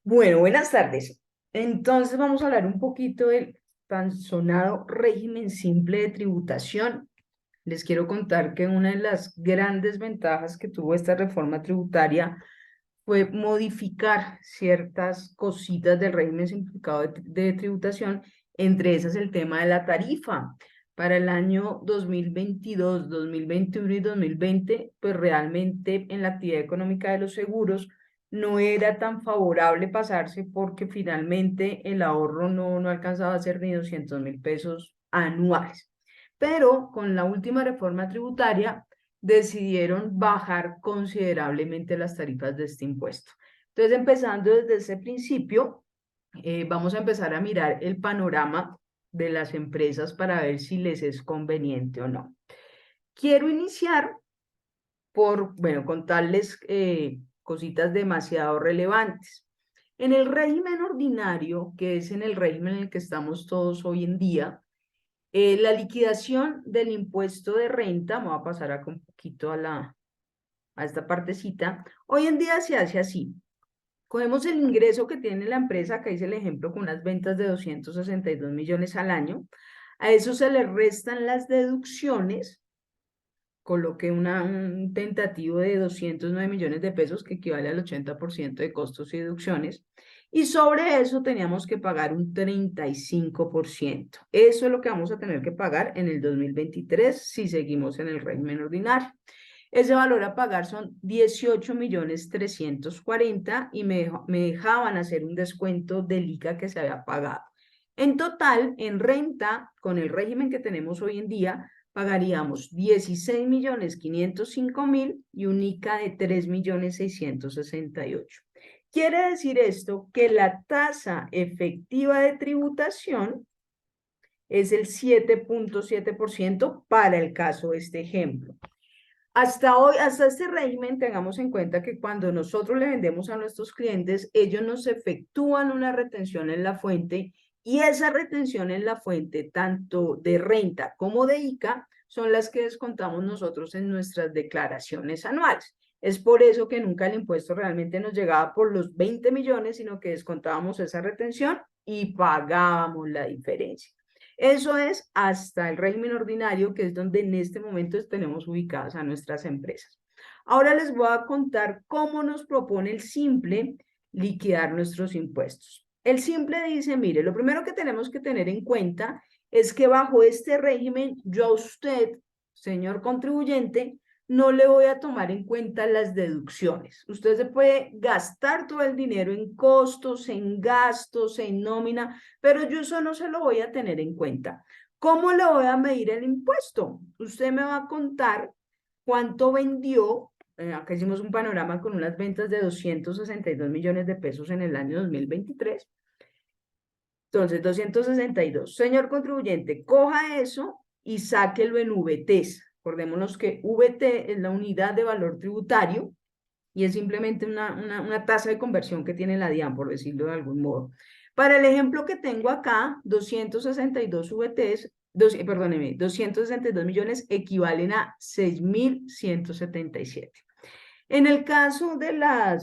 Bueno, buenas tardes. Entonces vamos a hablar un poquito del tan sonado régimen simple de tributación. Les quiero contar que una de las grandes ventajas que tuvo esta reforma tributaria fue modificar ciertas cositas del régimen simplificado de tributación, entre esas el tema de la tarifa. Para el año 2022, 2021 y 2020, pues realmente en la actividad económica de los seguros no era tan favorable pasarse porque finalmente el ahorro no alcanzaba a ser ni 200.000 pesos anuales. Pero con la última reforma tributaria decidieron bajar considerablemente las tarifas de este impuesto. Entonces, empezando desde ese principio, vamos a empezar a mirar el panorama de las empresas para ver si les es conveniente o no. Quiero iniciar por, bueno, contarles cositas demasiado relevantes. En el régimen ordinario, que es en el régimen en el que estamos todos hoy en día, la liquidación del impuesto de renta, vamos a pasar acá un poquito a esta partecita, hoy en día se hace así. Cogemos el ingreso que tiene la empresa, acá hice el ejemplo con unas ventas de 262 millones al año, a eso se le restan las deducciones, coloqué un tentativo de 209 millones de pesos que equivale al 80% de costos y deducciones, y sobre eso teníamos que pagar un 35%. Eso es lo que vamos a tener que pagar en el 2023 si seguimos en el régimen ordinario. Ese valor a pagar son 18.340.000 y me dejaban hacer un descuento del ICA que se había pagado. En total, en renta, con el régimen que tenemos hoy en día, pagaríamos 16.505.000 y un ICA de 3.668.000. Quiere decir esto que la tasa efectiva de tributación es el 7.7% para el caso de este ejemplo. Hasta hoy, hasta este régimen, tengamos en cuenta que cuando nosotros le vendemos a nuestros clientes, ellos nos efectúan una retención en la fuente y esa retención en la fuente, tanto de renta como de ICA, son las que descontamos nosotros en nuestras declaraciones anuales. Es por eso que nunca el impuesto realmente nos llegaba por los 20 millones, sino que descontábamos esa retención y pagábamos la diferencia. Eso es hasta el régimen ordinario, que es donde en este momento tenemos ubicadas a nuestras empresas. Ahora les voy a contar cómo nos propone el simple liquidar nuestros impuestos. El simple dice, mire, lo primero que tenemos que tener en cuenta es que bajo este régimen, yo a usted, señor contribuyente, no le voy a tomar en cuenta las deducciones. Usted se puede gastar todo el dinero en costos, en gastos, en nómina, pero yo eso no se lo voy a tener en cuenta. ¿Cómo le voy a medir el impuesto? Usted me va a contar cuánto vendió. Acá hicimos un panorama con unas ventas de 262 millones de pesos en el año 2023. Entonces, 262. Señor contribuyente, coja eso y sáquelo en VTs. Acordémonos que VT es la unidad de valor tributario y es simplemente una tasa de conversión que tiene la DIAN, por decirlo de algún modo. Para el ejemplo que tengo acá, 262 VTs, perdóneme, 262 millones equivalen a 6.177. En el caso de la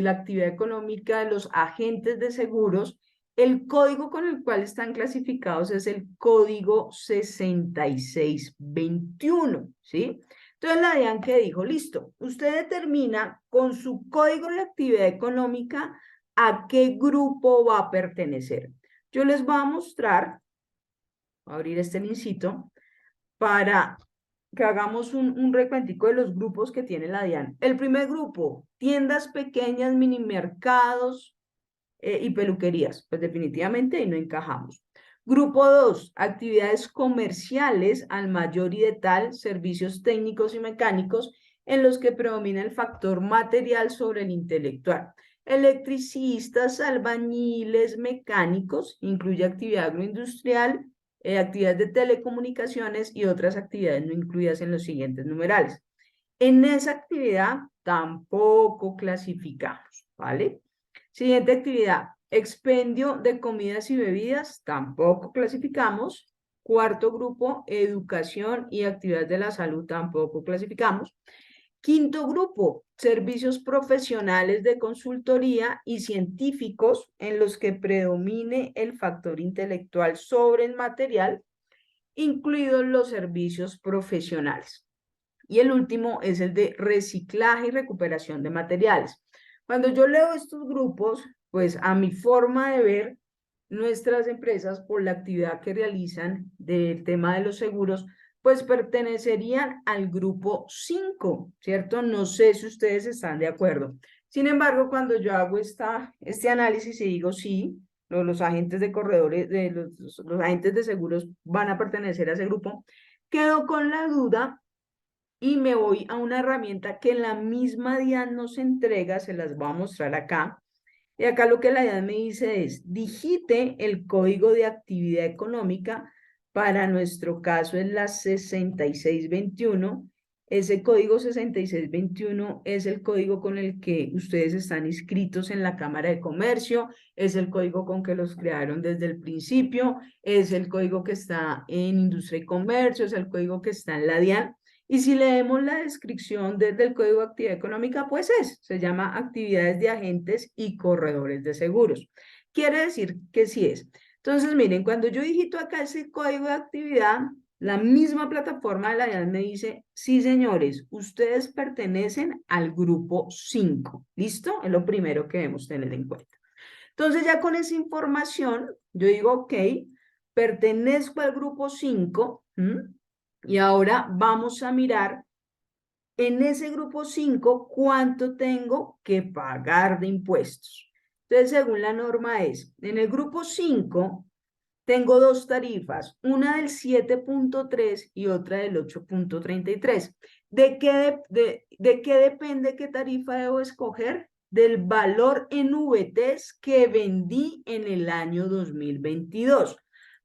actividad económica de los agentes de seguros, el código con el cual están clasificados es el código 6621, ¿sí? Entonces la DIAN que dijo, listo, usted determina con su código de actividad económica a qué grupo va a pertenecer. Yo les voy a mostrar, voy a abrir este lincito, para que hagamos un recuentico de los grupos que tiene la DIAN. El primer grupo, tiendas pequeñas, mini mercados y peluquerías. Pues definitivamente ahí no encajamos. Grupo 2, actividades comerciales al mayor y de tal, servicios técnicos y mecánicos en los que predomina el factor material sobre el intelectual. Electricistas, albañiles, mecánicos, incluye actividad agroindustrial, actividades de telecomunicaciones y otras actividades no incluidas en los siguientes numerales. En esa actividad tampoco clasificamos, ¿vale? Siguiente actividad, expendio de comidas y bebidas, tampoco clasificamos. Cuarto grupo, educación y actividades de la salud, tampoco clasificamos. Quinto grupo, servicios profesionales de consultoría y científicos en los que predomine el factor intelectual sobre el material, incluidos los servicios profesionales. Y el último es el de reciclaje y recuperación de materiales. Cuando yo leo estos grupos, pues a mi forma de ver, nuestras empresas, por la actividad que realizan del tema de los seguros, pues pertenecerían al grupo 5, ¿cierto? No sé si ustedes están de acuerdo. Sin embargo, cuando yo hago este análisis y digo sí, los agentes de corredores, los agentes de seguros van a pertenecer a ese grupo, quedo con la duda y me voy a una herramienta que la misma DIAN nos entrega, se las voy a mostrar acá. Y acá lo que la DIAN me dice es, digite el código de actividad económica, para nuestro caso es la 6621. Ese código 6621 es el código con el que ustedes están inscritos en la Cámara de Comercio, es el código con que los crearon desde el principio, es el código que está en Industria y Comercio, es el código que está en la DIAN. Y si leemos la descripción desde el Código de Actividad Económica, pues se llama actividades de agentes y corredores de seguros. Quiere decir que sí es. Entonces, miren, cuando yo digito acá ese código de actividad, la misma plataforma de la DIAN me dice, sí, señores, ustedes pertenecen al grupo 5. ¿Listo? Es lo primero que debemos tener en cuenta. Entonces, ya con esa información, yo digo, ok, pertenezco al grupo 5, y ahora vamos a mirar en ese grupo 5 cuánto tengo que pagar de impuestos. Entonces, según la norma es, en el grupo 5 tengo dos tarifas, una del 7.3 y otra del 8.33. ¿De qué depende qué tarifa debo escoger? Del valor en VTs que vendí en el año 2022.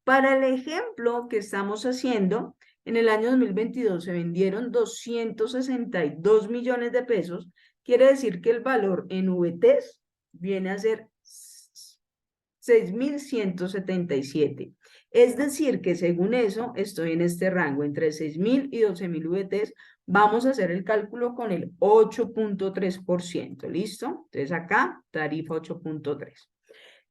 Para el ejemplo que estamos haciendo, en el año 2022 se vendieron 262 millones de pesos. Quiere decir que el valor en VTs viene a ser 6.177. Es decir, que según eso, estoy en este rango entre 6.000 y 12.000 VTs. Vamos a hacer el cálculo con el 8.3%. ¿Listo? Entonces acá, tarifa 8.3.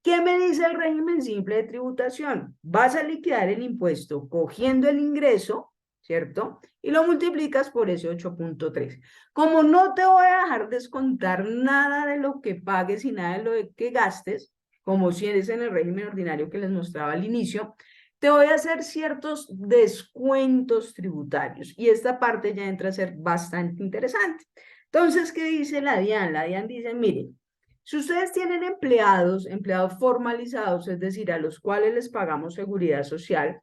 ¿Qué me dice el régimen simple de tributación? Vas a liquidar el impuesto cogiendo el ingreso, ¿cierto? Y lo multiplicas por ese 8.3. Como no te voy a dejar descontar nada de lo que pagues y nada de lo que gastes, como si eres en el régimen ordinario que les mostraba al inicio, te voy a hacer ciertos descuentos tributarios. Y esta parte ya entra a ser bastante interesante. Entonces, ¿qué dice la DIAN? La DIAN dice, miren, si ustedes tienen empleados formalizados, es decir, a los cuales les pagamos seguridad social,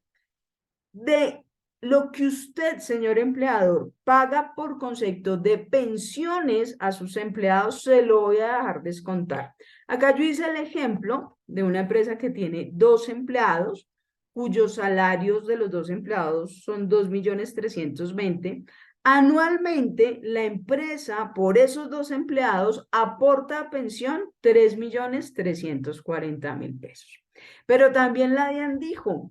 de lo que usted, señor empleador, paga por concepto de pensiones a sus empleados, se lo voy a dejar descontar. Acá yo hice el ejemplo de una empresa que tiene 2 empleados, cuyos salarios de los 2 empleados son 2.320.000. Anualmente, la empresa, por esos 2 empleados, aporta a pensión 3.340.000 pesos. Pero también la DIAN dijo,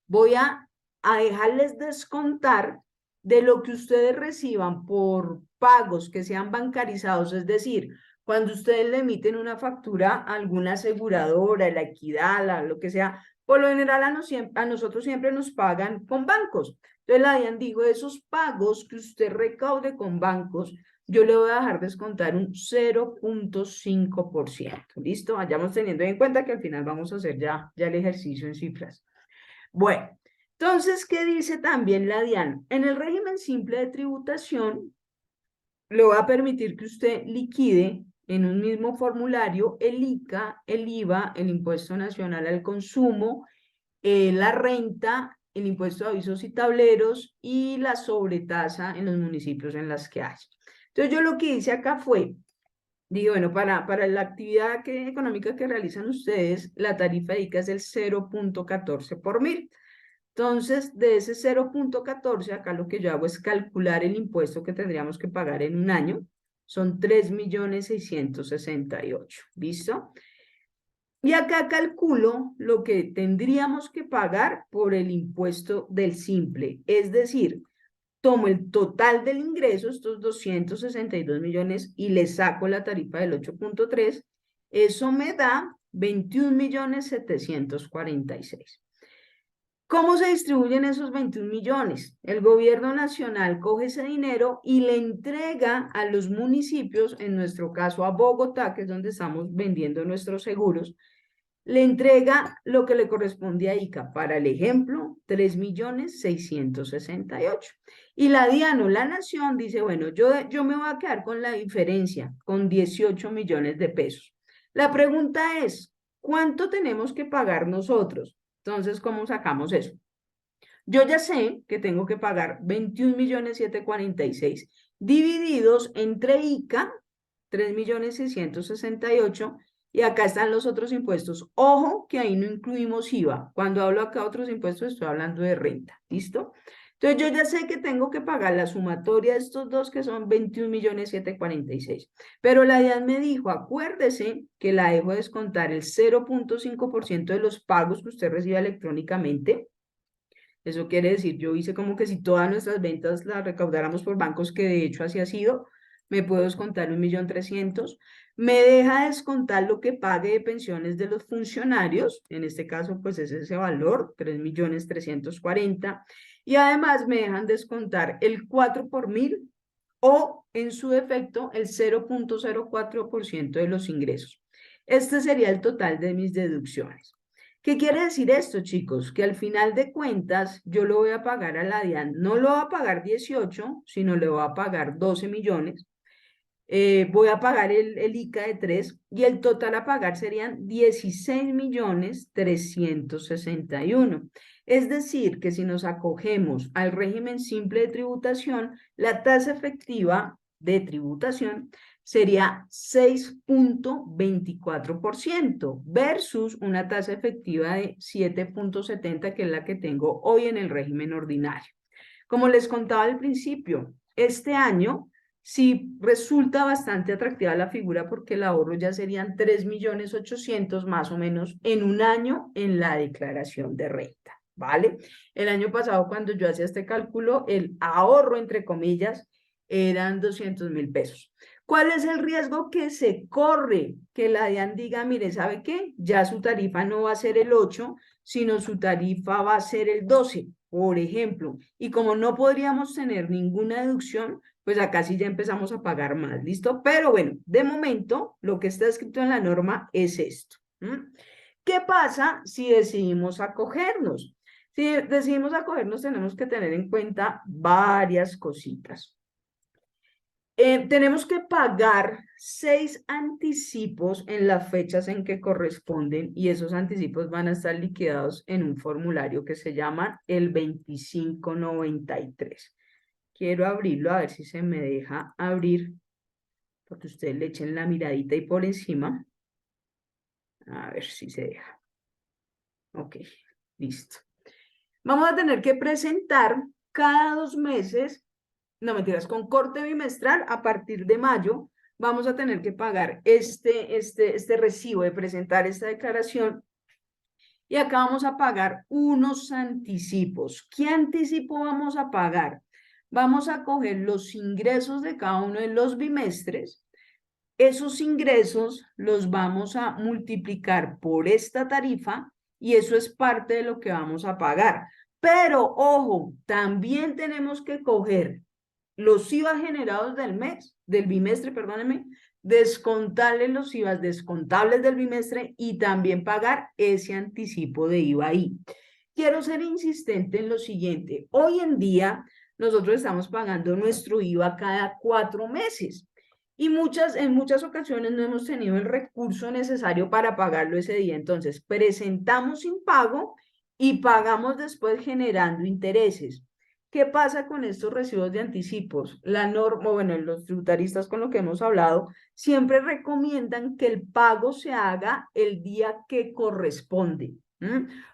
voy a dejarles descontar de lo que ustedes reciban por pagos que sean bancarizados, es decir, cuando ustedes le emiten una factura a alguna aseguradora, la Equidad, lo que sea, por lo general a nosotros siempre nos pagan con bancos. Entonces la DIAN dijo, esos pagos que usted recaude con bancos, yo le voy a dejar descontar un 0.5%. ¿Listo? Vayamos teniendo en cuenta que al final vamos a hacer ya el ejercicio en cifras. Bueno, entonces, ¿qué dice también la DIAN? En el régimen simple de tributación, le va a permitir que usted liquide en un mismo formulario el ICA, el IVA, el Impuesto Nacional al Consumo, la renta, el impuesto de avisos y tableros y la sobretasa en los municipios en las que hay. Entonces, yo lo que hice acá fue, digo, bueno, para la actividad económica que realizan ustedes, la tarifa de ICA es el 0.14 por mil. Entonces, de ese 0.14, acá lo que yo hago es calcular el impuesto que tendríamos que pagar en un año. Son 3.668.000. ¿Listo? Y acá calculo lo que tendríamos que pagar por el impuesto del simple. Es decir, tomo el total del ingreso, estos 262 millones, y le saco la tarifa del 8.3, eso me da 21.746.000. ¿Cómo se distribuyen esos 21 millones? El gobierno nacional coge ese dinero y le entrega a los municipios, en nuestro caso a Bogotá, que es donde estamos vendiendo nuestros seguros, le entrega lo que le corresponde a ICA. Para el ejemplo, 3.668.000. Y la DIAN o la Nación dice, bueno, yo me voy a quedar con la diferencia, con 18 millones de pesos. La pregunta es, ¿cuánto tenemos que pagar nosotros? Entonces, ¿cómo sacamos eso? Yo ya sé que tengo que pagar 21.746.000 divididos entre ICA, 3.668.000, y acá están los otros impuestos. Ojo que ahí no incluimos IVA. Cuando hablo acá de otros impuestos estoy hablando de renta. ¿Listo? Entonces yo ya sé que tengo que pagar la sumatoria de estos dos, que son 21.746.000. Pero la DIAN me dijo, acuérdese que la dejo descontar el 0.5% de los pagos que usted reciba electrónicamente. Eso quiere decir, yo hice como que si todas nuestras ventas las recaudáramos por bancos, que de hecho así ha sido, me puedo descontar 1.300.000. Me deja descontar lo que pague de pensiones de los funcionarios, en este caso pues es ese valor, 3.340.000. Y además me dejan descontar el 4 por mil o en su defecto el 0.04% de los ingresos. Este sería el total de mis deducciones. ¿Qué quiere decir esto, chicos? Que al final de cuentas yo lo voy a pagar a la DIAN. No lo voy a pagar 18, sino le voy a pagar 12 millones. Voy a pagar el ICA de 3 y el total a pagar serían 16.361.000. Es decir, que si nos acogemos al régimen simple de tributación, la tasa efectiva de tributación sería 6.24% versus una tasa efectiva de 7.70, que es la que tengo hoy en el régimen ordinario. Como les contaba al principio, este año sí resulta bastante atractiva la figura, porque el ahorro ya serían 3.800.000 más o menos en un año en la declaración de renta, ¿vale? El año pasado, cuando yo hacía este cálculo, el ahorro, entre comillas, eran 200.000 pesos. ¿Cuál es el riesgo que se corre? Que la DIAN diga, mire, ¿sabe qué? Ya su tarifa no va a ser el 8, sino su tarifa va a ser el 12, por ejemplo. Y como no podríamos tener ninguna deducción, pues acá sí ya empezamos a pagar más, ¿listo? Pero bueno, de momento lo que está escrito en la norma es esto. ¿Qué pasa si decidimos acogernos? Si decidimos acogernos, tenemos que tener en cuenta varias cositas. Tenemos que pagar 6 anticipos en las fechas en que corresponden, y esos anticipos van a estar liquidados en un formulario que se llama el 2593. Quiero abrirlo a ver si se me deja abrir, porque ustedes le echen la miradita y por encima. A ver si se deja. Ok, listo. Vamos a tener que presentar cada 2 meses, no mentiras, con corte bimestral a partir de mayo, vamos a tener que pagar este recibo de presentar esta declaración. Y acá vamos a pagar unos anticipos. ¿Qué anticipo vamos a pagar? Vamos a coger los ingresos de cada uno de los bimestres. Esos ingresos los vamos a multiplicar por esta tarifa y eso es parte de lo que vamos a pagar. Pero, ojo, también tenemos que coger los IVA generados del mes, del bimestre, perdónenme, descontarle los IVA descontables del bimestre y también pagar ese anticipo de IVA ahí. Quiero ser insistente en lo siguiente. Hoy en día nosotros estamos pagando nuestro IVA cada 4 meses. Y en muchas ocasiones no hemos tenido el recurso necesario para pagarlo ese día. Entonces, presentamos impago y pagamos después generando intereses. ¿Qué pasa con estos recibos de anticipos? La norma, bueno, los tributaristas con lo que hemos hablado, siempre recomiendan que el pago se haga el día que corresponde.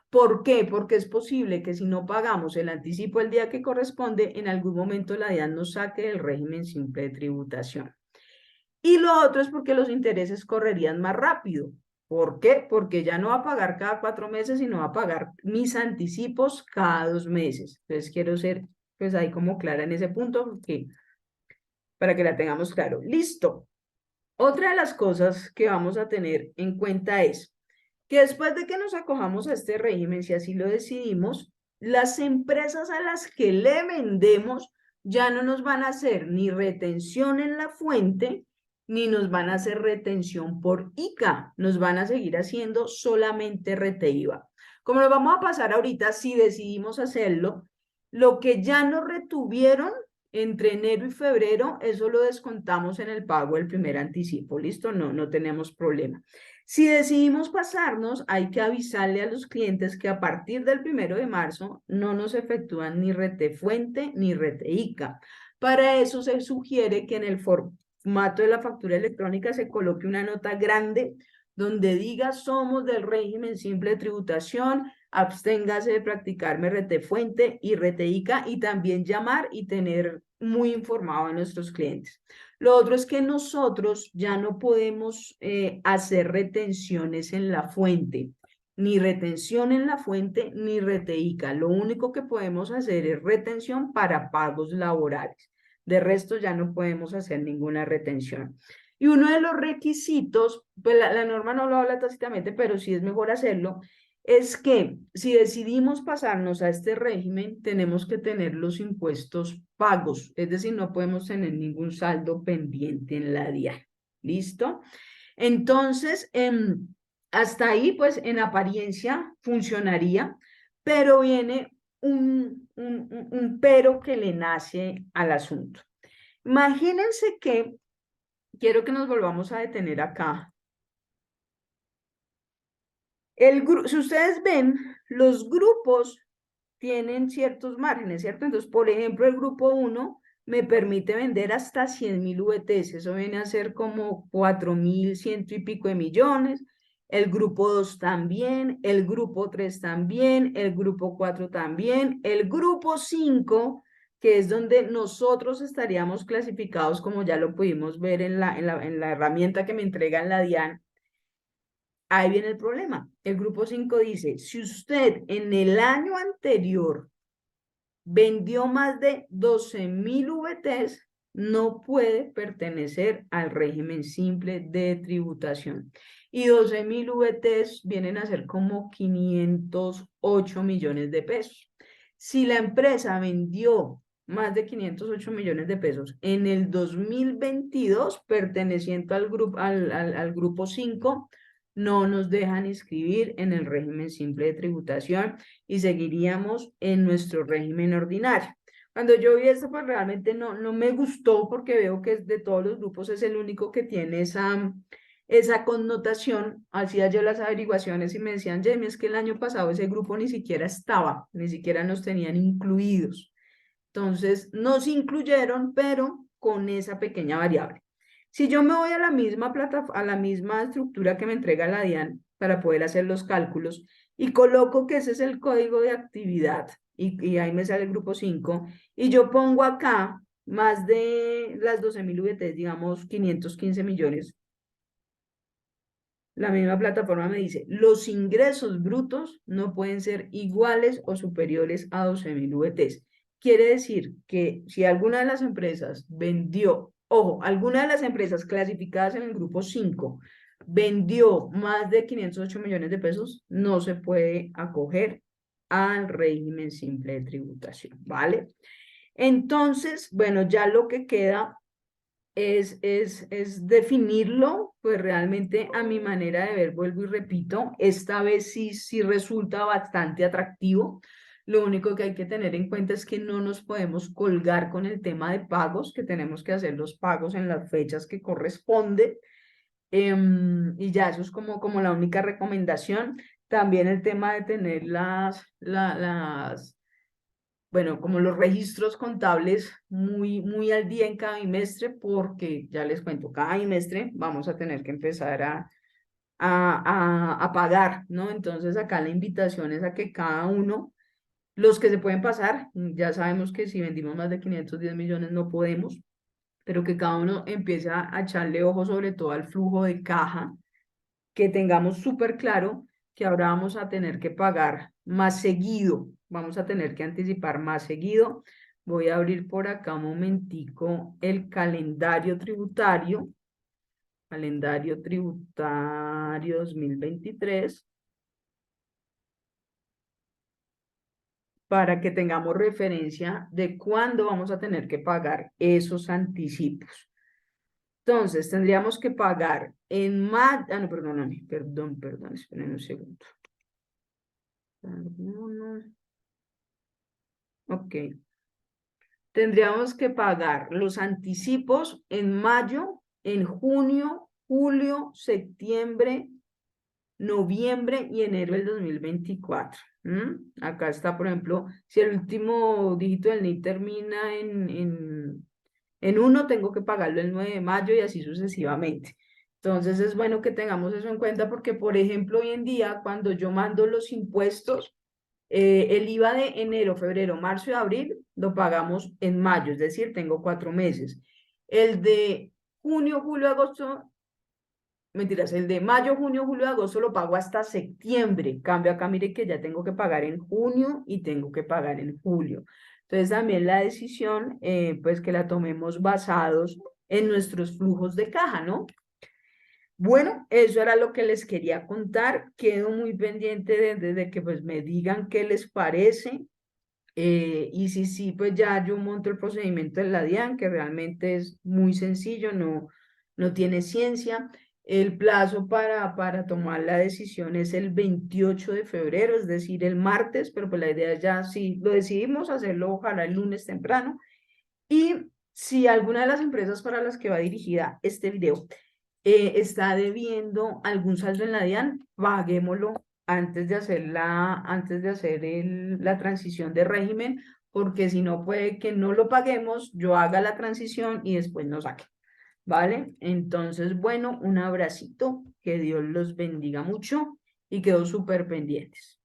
¿Por qué? Porque es posible que si no pagamos el anticipo el día que corresponde, en algún momento la DIAN nos saque del régimen simple de tributación. Y lo otro es porque los intereses correrían más rápido. ¿Por qué? Porque ya no va a pagar cada 4 meses, sino va a pagar mis anticipos cada 2 meses. Entonces quiero ser pues ahí como clara en ese punto, porque, para que la tengamos claro. Listo. Otra de las cosas que vamos a tener en cuenta es que después de que nos acojamos a este régimen, si así lo decidimos, las empresas a las que le vendemos ya no nos van a hacer ni retención en la fuente, ni nos van a hacer retención por ICA, nos van a seguir haciendo solamente rete IVA. Como lo vamos a pasar ahorita, si decidimos hacerlo, lo que ya nos retuvieron entre enero y febrero, eso lo descontamos en el pago del primer anticipo, ¿listo? No tenemos problema. Si decidimos pasarnos, hay que avisarle a los clientes que a partir del 1 de marzo no nos efectúan ni rete fuente ni rete ICA. Para eso se sugiere que en el formato de la factura electrónica se coloque una nota grande donde diga somos del régimen simple de tributación, absténgase de practicarme rete fuente y rete ICA, y también llamar y tener muy informado a nuestros clientes. Lo otro es que nosotros ya no podemos hacer retenciones en la fuente, ni retención en la fuente, ni rete ICA. Lo único que podemos hacer es retención para pagos laborales. De resto ya no podemos hacer ninguna retención. Y uno de los requisitos, pues la norma no lo habla tácitamente, pero sí es mejor hacerlo, es que si decidimos pasarnos a este régimen, tenemos que tener los impuestos pagos, es decir, no podemos tener ningún saldo pendiente en la DIAN. ¿Listo? Entonces, hasta ahí, pues en apariencia funcionaría, pero viene un pero que le nace al asunto. Imagínense que, quiero que nos volvamos a detener acá. Si ustedes ven, los grupos tienen ciertos márgenes, ¿cierto? Entonces, por ejemplo, el grupo 1 me permite vender hasta 100.000 VTs, eso viene a ser como 4.100 y pico de millones. El grupo 2 también, el grupo 3 también, el grupo 4 también, el grupo 5, que es donde nosotros estaríamos clasificados, como ya lo pudimos ver en la herramienta que me entrega en la DIAN. Ahí viene el problema. El grupo 5 dice, si usted en el año anterior vendió más de 12.000 VTs, no puede pertenecer al régimen simple de tributación. Y 12.000 VTs vienen a ser como 508 millones de pesos. Si la empresa vendió más de 508 millones de pesos en el 2022, perteneciendo al grupo 5, no nos dejan inscribir en el régimen simple de tributación y seguiríamos en nuestro régimen ordinario. Cuando yo vi esto, pues realmente no me gustó, porque veo que de todos los grupos es el único que tiene esa connotación. Hacía yo las averiguaciones y me decían, Jamie, es que el año pasado ese grupo ni siquiera estaba, ni siquiera nos tenían incluidos. Entonces, nos incluyeron, pero con esa pequeña variable. Si yo me voy a la misma a la misma estructura que me entrega la DIAN para poder hacer los cálculos y coloco que ese es el código de actividad y ahí me sale el grupo 5 y yo pongo acá más de las 12.000 VTs, digamos 515 millones, la misma plataforma me dice, los ingresos brutos no pueden ser iguales o superiores a 12.000 VTs. Quiere decir que si alguna de las empresas vendió, ojo, alguna de las empresas clasificadas en el grupo 5 vendió más de 508 millones de pesos, no se puede acoger al régimen simple de tributación, ¿vale? Entonces, bueno, ya lo que queda es definirlo, pues realmente a mi manera de ver, vuelvo y repito, esta vez sí resulta bastante atractivo. Lo único que hay que tener en cuenta es que no nos podemos colgar con el tema de pagos, que tenemos que hacer los pagos en las fechas que corresponde. Y ya, eso es como la única recomendación. También el tema de tener bueno, como los registros contables muy al día en cada bimestre, porque ya les cuento, cada bimestre vamos a tener que empezar a pagar, ¿no? Entonces acá la invitación es a que cada uno, los que se pueden pasar, ya sabemos que si vendimos más de 510 millones no podemos, pero que cada uno empiece a echarle ojo sobre todo al flujo de caja, que tengamos súper claro que ahora vamos a tener que pagar más seguido, vamos a tener que anticipar más seguido, Voy a abrir por acá un momentico el calendario tributario. Calendario tributario 2023. Para que tengamos referencia de cuándo vamos a tener que pagar esos anticipos. Entonces, tendríamos que pagar en mayo, no, perdóname, perdón, esperen un segundo. Ok. Tendríamos que pagar los anticipos en mayo, en junio, julio, septiembre, noviembre y enero del 2024. Acá está, por ejemplo, si el último dígito del NIT termina en 1, tengo que pagarlo el 9 de mayo y así sucesivamente. Entonces es bueno que tengamos eso en cuenta porque, por ejemplo, hoy en día, cuando yo mando los impuestos, el IVA de enero, febrero, marzo y abril lo pagamos en mayo, es decir, tengo 4 meses. El de junio, julio, agosto, mentiras, el de mayo, junio, julio, agosto lo pago hasta septiembre. Cambio acá, mire que ya tengo que pagar en junio y tengo que pagar en julio. Entonces también la decisión, pues que la tomemos basados en nuestros flujos de caja, ¿no? Bueno, eso era lo que les quería contar. Quedo muy pendiente de que pues me digan qué les parece. Y si sí, pues ya yo monto el procedimiento de la DIAN, que realmente es muy sencillo, no tiene ciencia. El plazo para tomar la decisión es el 28 de febrero, es decir, el martes, pero pues la idea es ya, si lo decidimos hacerlo, ojalá el lunes temprano. Y si alguna de las empresas para las que va dirigida este video está debiendo algún saldo en la DIAN, paguémoslo antes de hacer la transición de régimen, porque si no puede que no lo paguemos, yo haga la transición y después no saque. ¿Vale? Entonces, bueno, un abracito, que Dios los bendiga mucho y quedo súper pendientes.